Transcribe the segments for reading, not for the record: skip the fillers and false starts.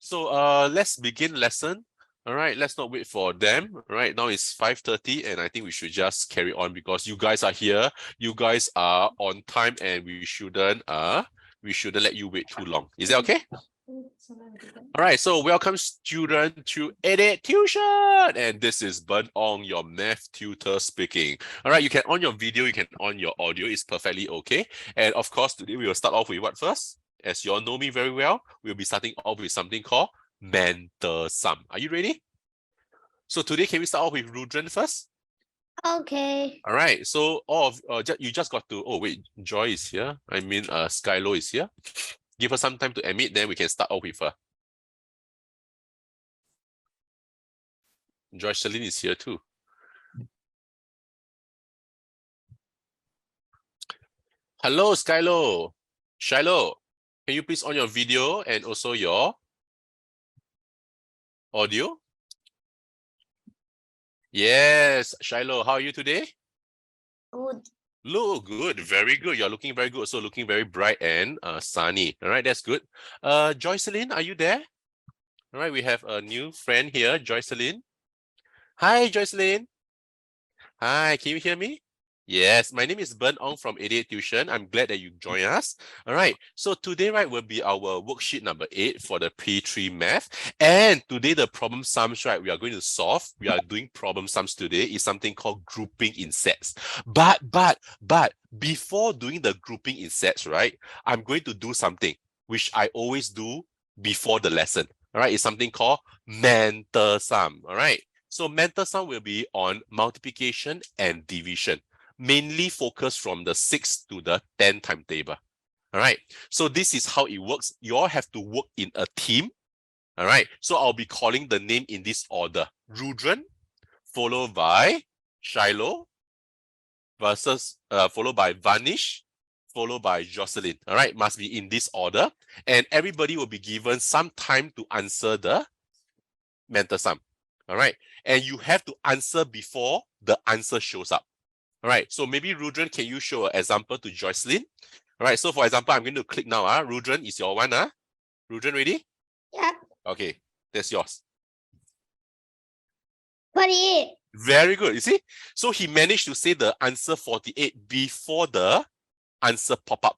So let's begin lesson. All right, let's not wait for them. All right, now it's 5:30 and I think we should just carry on because you guys are here. You guys are on time and we shouldn't let you wait too long. Is that okay? All right, so welcome student to Edit Tuition, and this is Ben Ong, your math tutor speaking. All right, you can on your video, you can on your audio, it's perfectly okay. And of course, today we will start off with what first? As you all know me very well, we'll be starting off with something called mental sum. Are you ready? So today, can we start off with Rudran first? Okay. All right, so all of you just got to, oh wait, Joy is here. I mean, Skylo is here. Give her some time to admit, then we can start off with her. Joycelyn is here too. Hello, Skylo. Shiloh, can you please on your video and also your audio? Yes, Shiloh, how are you today? Good. Look good, very good. You're looking very good, also looking very bright and sunny. All right, that's good. Joycelyn, are you there? All right, we have a new friend here, Joycelyn. Hi, Joycelyn. Hi, can you hear me? Yes, my name is Ben Ong from 88 Tuition. I'm glad that you joined us. All right, so today, right, will be our worksheet number 8 for the P3 math. And today, the problem sums, right, we are going to solve. We are doing problem sums today is something called grouping in sets. But, before doing the grouping in sets, right, I'm going to do something which I always do before the lesson. All right, it's something called mental sum. All right, so mental sum will be on multiplication and division, mainly focused from the 6 to the 10 timetable. All right, so this is how it works. You all have to work in a team. All right, so I'll be calling the name in this order. Rudran, followed by Shiloh, followed by Vanish, followed by Jocelyn. All right, must be in this order. And everybody will be given some time to answer the mental sum. All right, and you have to answer before the answer shows up. All right, so maybe Rudran, can you show an example to Jocelyn? All right, so for example, I'm going to click now. Rudran is your one. Rudran, ready? Yeah. Okay, that's yours. 48. Very good. You see? So he managed to say the answer 48 before the answer pop up.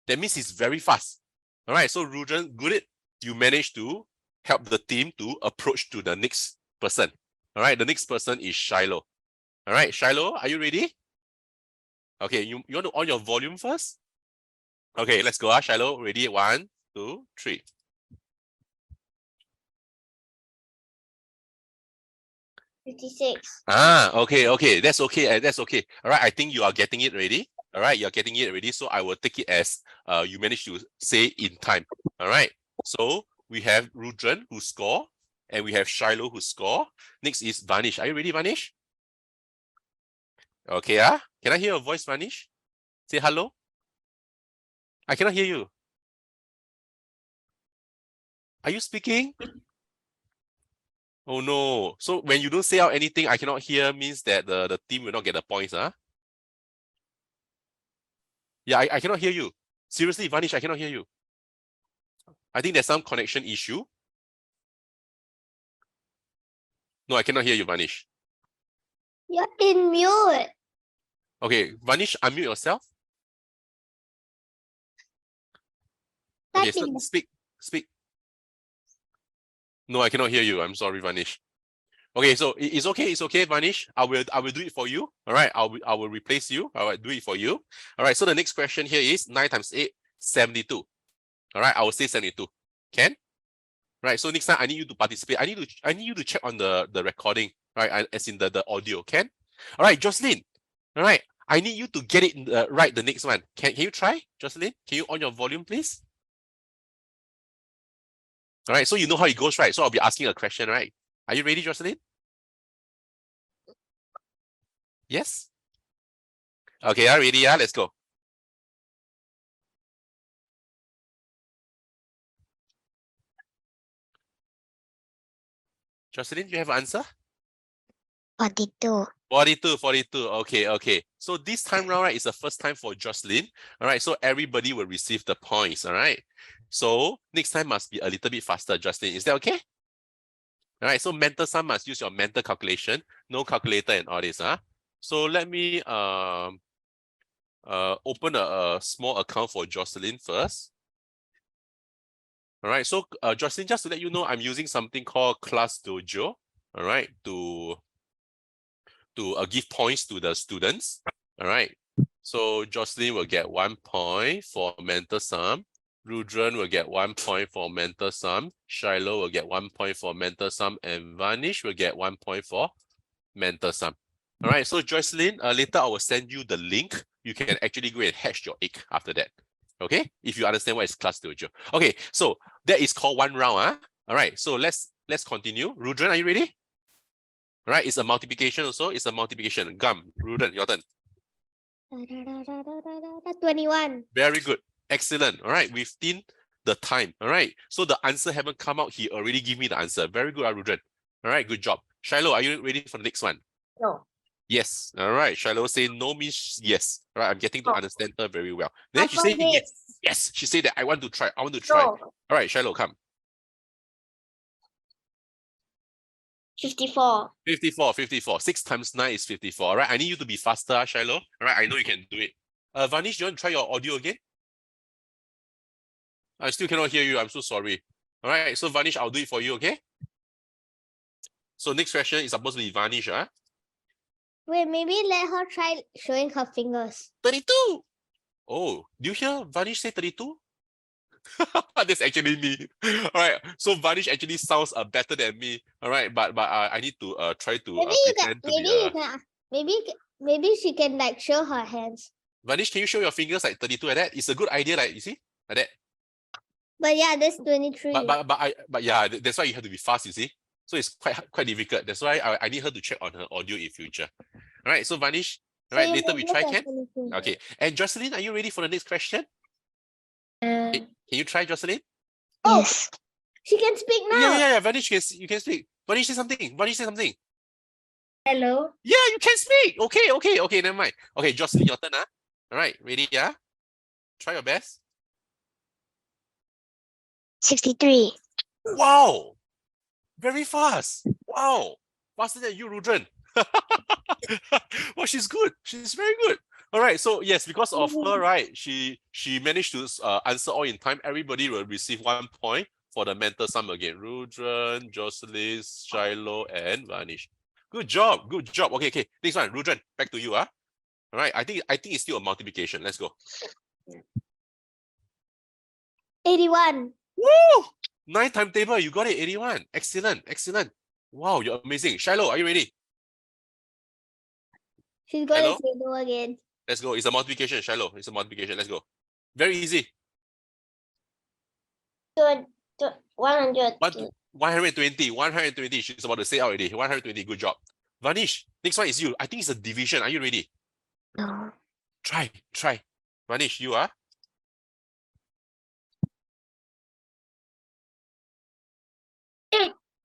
That means he's very fast. All right, so Rudran, good. You managed to help the team to approach to the next person. All right, the next person is Shiloh. All right, Shiloh, are you ready? Okay, you want to on your volume first? Okay, let's go. Shiloh, ready? 1, 2, 3. Okay. That's okay. That's okay. All right, I think you are getting it ready. All right, you're getting it ready. So I will take it as you managed to say in time. All right. So we have Rudran who score, and we have Shiloh who score. Next is Vanish. Are you ready, Vanish? Okay. Can I hear your voice, Vanish? Say hello. I cannot hear you. Are you speaking? Oh no. So when you don't say out anything, I cannot hear means that the team will not get the points, Yeah, I cannot hear you. Seriously, Vanish, I cannot hear you. I think there's some connection issue. No, I cannot hear you, Vanish. You're in mute. Okay, Vanish, unmute yourself. Okay, so speak. No, I cannot hear you. I'm sorry, Vanish. Okay, so it's okay, Vanish. I will do it for you. All right, I will replace you. I will do it for you. All right, so the next question here is 9 times 8, 72. All right, I will say 72. Can? Right, so next time I need you to participate. I need you to check on the recording, right? As in the audio. Can? All right, Jocelyn. All right, I need you to get it right. The next one. Can you try, Jocelyn? Can you on your volume, please? All right, so you know how it goes, right? So I'll be asking a question, right? Are you ready, Jocelyn? Yes? Okay, ready? Let's go. Jocelyn, you have an answer? 42. 42. Okay. So this time round, right, is the first time for Jocelyn. All right, so everybody will receive the points. All right. So next time must be a little bit faster, Justin. Is that okay? All right, so mental sum must use your mental calculation, no calculator and all this. So let me open a small account for Jocelyn first. All right, so Jocelyn, just to let you know, I'm using something called Class Dojo, all right, to give points to the students. All right, so Jocelyn will get 1 point for mental sum. Rudran will get 1 point for mental sum. Shiloh will get 1 point for mental sum, and Vanish will get 1 point for mental sum. All right, so Jocelyn, later I will send you the link. You can actually go and hatch your egg after that. Okay, if you understand what is Class Dojo. Okay, so that is called one round. All right, so let's continue. Rudran, are you ready? All right, it's a multiplication also. It's a multiplication. Gum, Rudran, your turn. 21. Very good. Excellent. All right, within the time. All right, so the answer haven't come out. He already give me the answer. Very good, Rudran. All right, good job. Shiloh, are you ready for the next one? No. Yes. All right. Shiloh say no means yes. All right, I'm getting to No. understand her very well. Then she say yes. Yes. She said that I want to try. I want to try. No. All right, Shiloh, come. 54. 54, 54. 6 times 9 is 54. All right, I need you to be faster, Shiloh. All right, I know you can do it. Vanish, do you want to try your audio again? I still cannot hear you. I'm so sorry. All right, so Vanish, I'll do it for you, okay? So next question is supposed to be Vanish, Wait, maybe let her try showing her fingers. 32. Oh, do you hear Vanish say 32? That's actually me. All right. So Vanish actually sounds better than me. All right, but I need to try to Maybe you can. pretend to Maybe be. you can. Maybe she can like show her hands. Vanish, can you show your fingers like 32 like that? It's a good idea, like you see, like that. But yeah, that's 23. But yeah, that's why you have to be fast. You see, so it's quite difficult. That's why I need her to check on her audio in future. All right. So Vanish, all right. So you Later can we look try. at Can 23. okay. And Jocelyn, are you ready for the next question? Can you try, Jocelyn? Yes. She can speak now. Yeah. Vanish, you can speak. Vanish, say something. Vanish, say something. Hello. Yeah, you can speak. Okay, never mind. Okay, Jocelyn, your turn. All right, ready? Yeah. Try your best. 63. Wow, very fast. Wow, faster than you, Rudran. Well, she's good. She's very good. All right, so yes, because of her, right, she managed to answer all in time. Everybody will receive 1 point for the mental sum again. Rudran, Jocelyn, Shiloh, and Vanish. Good job. Okay. Next one, Rudran, back to you. All right, I think it's still a multiplication. Let's go. 81. Woo! 9 timetable, you got it, 81. Excellent. Wow, you're amazing. Shiloh, are you ready? She's going Hello? to say no again. Let's go. It's a multiplication, Shiloh. It's a multiplication. Let's go. Very easy. 100. 120. She's about to say out already. 120. Good job. Vanish, next one is you. I think it's a division. Are you ready? No. Try. Vanish, you are?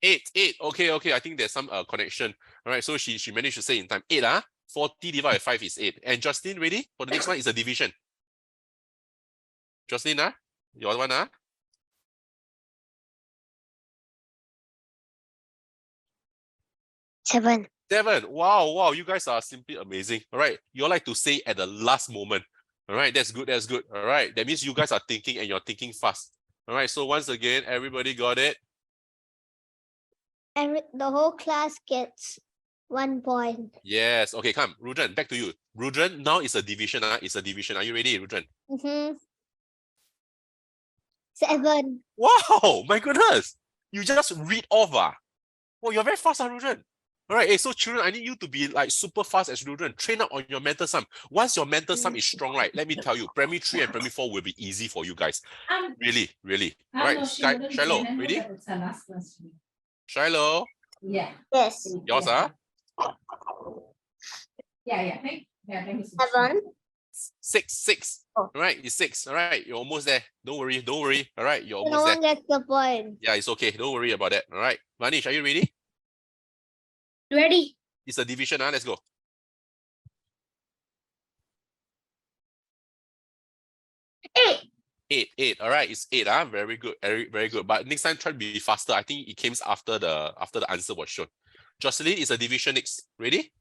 8. Okay. I think there's some connection. All right, so she managed to say in time. 8, 40 divided by 5 is 8. And Justin, ready? For the next one is a division. Jocelyn, your one, 7. 7. Wow, you guys are simply amazing. All right, you all like to say at the last moment. All right, that's good. All right, that means you guys are thinking and you're thinking fast. All right, so once again, everybody got it? The whole class gets 1 point. Yes. Okay, come. Rudran, back to you. Rudran, now it's a division. It's a division. Are you ready, Rudran? 7. Wow, my goodness. You just read off. Oh, you're very fast, Rudran. All right, so children, I need you to be like super fast as Rudran. Train up on your mental sum. Once your mental sum is strong, right, let me tell you, primary 3 and primary 4 will be easy for you guys. Really. All right, Shiloh, ready? Shiloh, Yes. yours, Yeah. 7. 6. Oh. All right, it's 6. All right, you're almost there. Don't worry. All right, you're No almost there. one gets the point. Yeah, it's okay. Don't worry about that. All right, Vanish, are you ready? Ready? It's a division. Let's go. 8. 8. All right, it's 8. Very good. Very good. But next time try to be faster. I think it came after the answer was shown. Jocelyn is a division next. Ready?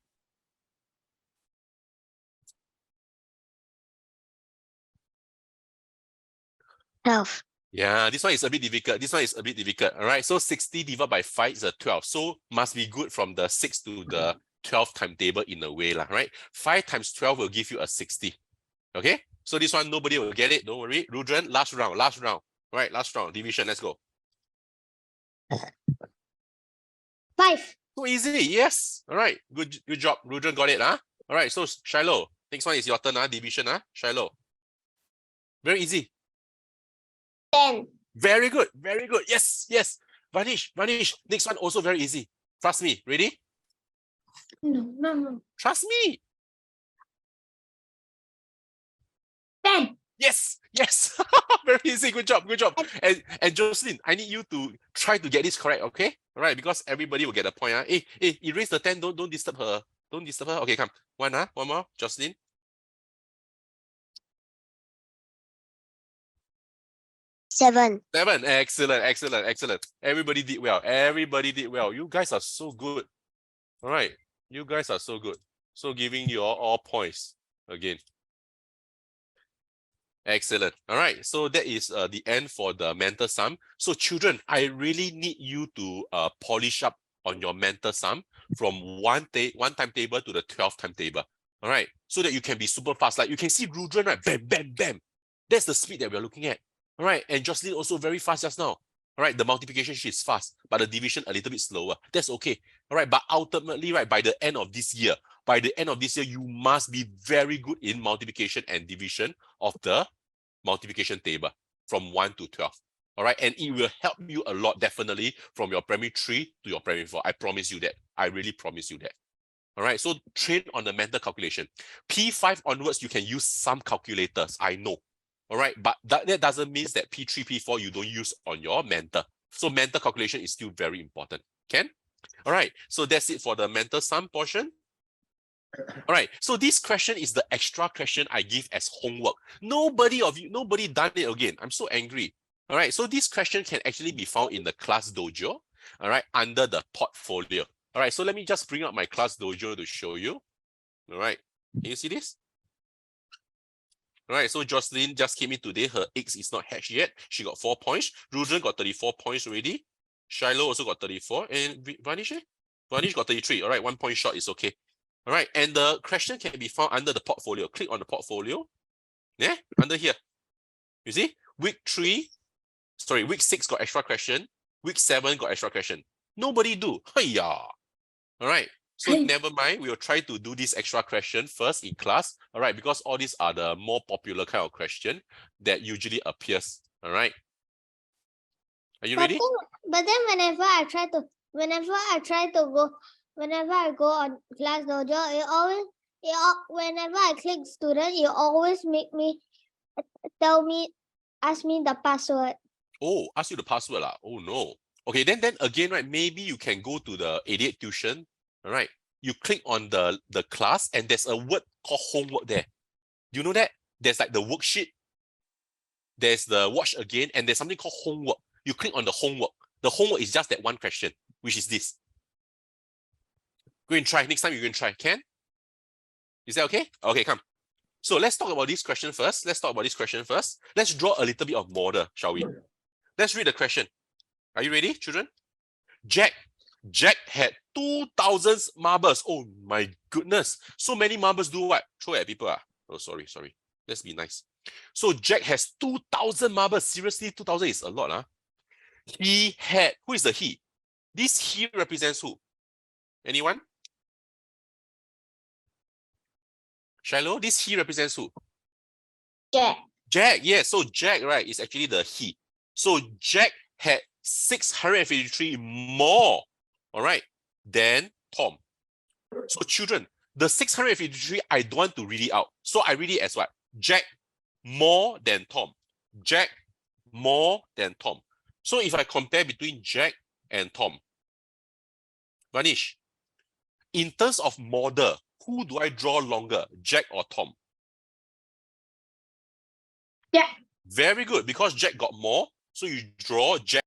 Twelve. Yeah, this one is a bit difficult. This one is a bit difficult. All right, so 60 divided by 5 is a 12. So must be good from the 6 to the 12 timetable in a way, right? 5 times 12 will give you a 60. Okay, so this one nobody will get it. Don't worry. Rudran, last round. All right, last round. Division, let's go. 5. So easy, yes. All right, good job. Rudran got it, All right, so Shiloh, next one is your turn, division, Shiloh. Very easy. 10. Very good. Yes. Vanish, next one also very easy. Trust me. Ready? No. Trust me. 10. Yes. Very easy. Good job. And Jocelyn, I need you to try to get this correct, okay? All right, because everybody will get a point. Hey, erase the 10. Don't disturb her. Okay, come. One more. Jocelyn. 7. 7. Excellent. Everybody did well. You guys are so good. All right. You guys are so good. So giving you all points again. Excellent. All right. So that is the end for the mental sum. So children, I really need you to polish up on your mental sum from one timetable to the 12 timetable. All right. So that you can be super fast. Like you can see Rudran, right? Bam. That's the speed that we're looking at. All right. And Jocelyn also very fast just now. All right. The multiplication sheet is fast, but the division a little bit slower. That's okay. All right. But ultimately, right, by the end of this year, you must be very good in multiplication and division of the multiplication table from 1 to 12. All right. And it will help you a lot, definitely, from your primary 3 to your primary 4. I promise you that. I really promise you that. All right. So train on the mental calculation. P5 onwards, you can use some calculators. I know. All right. But that doesn't mean that P3, P4, you don't use on your mental. So mental calculation is still very important. Can? All right. So that's it for the mental sum portion. All right, so this question is the extra question I give as homework. Nobody done it again. I'm so angry. All right, so this question can actually be found in the class dojo, all right, under the portfolio. All right, so let me just bring up my class dojo to show you. All right, can you see this? All right, so Jocelyn just came in today. Her eggs is not hatched yet. She got 4 points. Rudran got 34 points already. Shiloh also got 34. And Vanish? Vanish got 33. All right, 1 point short is okay. All right, and the question can be found under the portfolio. Click on the portfolio. Yeah, under here. You see, week 6 got extra question. Week 7 got extra question. Nobody do. Hiya. All right. So never mind. We will try to do this extra question first in class. All right, because all these are the more popular kind of question that usually appears. All right. Are you ready? But then whenever I go on class dojo, whenever I click student, it always make me ask me the password. Oh, ask you the password. Oh no. Okay, then again, right, maybe you can go to the 88 tuition. All right. You click on the class and there's a word called homework there. Do you know that? There's like the worksheet. There's the watch again, and there's something called homework. You click on the homework. The homework is just that one question, which is this. Go and try. Next time you can try. Can? Is that okay? Okay, come. So let's talk about this question first. Let's draw a little bit of model, shall we? Let's read the question. Are you ready, children? Jack had 2,000 marbles. Oh my goodness. So many marbles do what? Throw at people. Oh, sorry. Let's be nice. So Jack has 2,000 marbles. Seriously, 2,000 is a lot. He had, who is the he? This he represents who? Anyone? Shiloh, this he represents who? Jack, yeah. So Jack, right, is actually the he. So Jack had 653 more, all right, than Tom. So children, the 653, I don't want to read it out. So I read it as what? Jack more than Tom. Jack more than Tom. So if I compare between Jack and Tom, Vanish, in terms of model, who do I draw longer, Jack or Tom? Very good, because Jack got more. So you draw Jack